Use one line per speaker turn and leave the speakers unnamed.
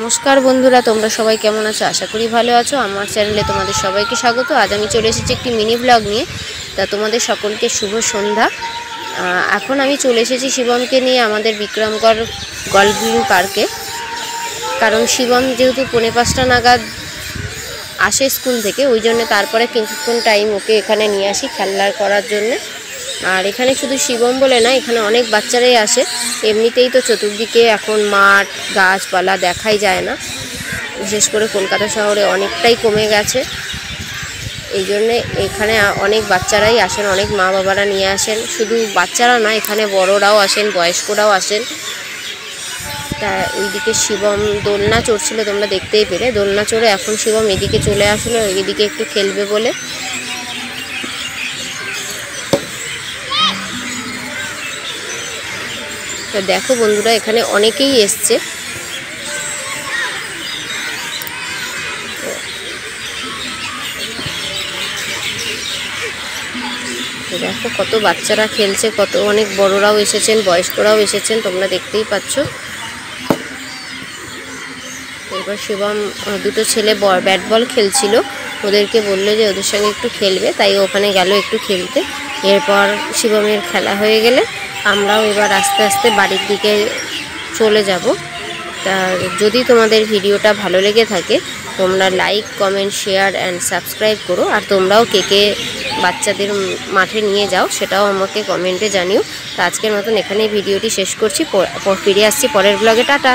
নমস্কার বন্ধুরা, তোমরা সবাই কেমন আছো? আশা করি ভালো আছো। আমার চ্যানেলে তোমাদের সবাইকে স্বাগত। আজ আমি চলে এসেছি একটি মিনি ব্লগ নিয়ে। তা তোমাদের সকলকে শুভ সন্ধ্যা। এখন আমি চলে এসেছি শিবমকে নিয়ে আমাদের বিক্রমগড় গল্ফ গ্রিন পার্কে। কারণ শিবম যেহেতু 4:45 নাগাদ আসে স্কুল থেকে, ওই জন্য তারপরে কিছুক্ষণ টাইম ওকে এখানে নিয়ে আসি খেলার করার জন্যে। আর এখানে শুধু শিবম বলে না, এখানে অনেক বাচ্চারাই আসে। এমনিতেই তো চতুর্দিকে এখন মাঠ গাছপালা দেখাই যায় না, বিশেষ করে কলকাতা শহরে অনেকটাই কমে গেছে। এই জন্যে এখানে অনেক বাচ্চারাই আসেন, অনেক মা বাবারা নিয়ে আসেন। শুধু বাচ্চারা না, এখানে বড়রাও আসেন, বয়স্করাও আসেন। তা ওইদিকে শিবম দোলনা চড়ছিল, তোমরা দেখতেই পেলে। দোলনা চড়ে এখন শিবম এদিকে চলে আসলো, এদিকে একটু খেলবে বলে। তো দেখো বন্ধুরা, এখানে অনেকেই এসছে। দেখো কত বাচ্চারা খেলছে, অনেক বড়রাও এসেছেন, বয়স্করাও এসেছেন, তোমরা দেখতেই পাচ্ছ। এবার শিবম দুটো ছেলে ব্যাট বল খেলছিল, ওদেরকে বললো যে ওদের সঙ্গে একটু খেলবে, তাই ওখানে গেল একটু খেলতে। এরপর শিবমের খেলা হয়ে গেলে আমরাও এবার আস্তে আস্তে বাড়ির দিকে চলে যাব। তা যদি তোমাদের ভিডিওটা ভালো লেগে থাকে, তোমরা like comment share and subscribe করো। আর তোমরাও কে বাচ্চাদের মাঠে নিয়ে যাও, সেটাও আমাকে কমেন্টে জানিও। তো আজকের মতন এখানেই ভিডিওটি শেষ করছি। ফিরে আসছি পরের ব্লগে। টাটা।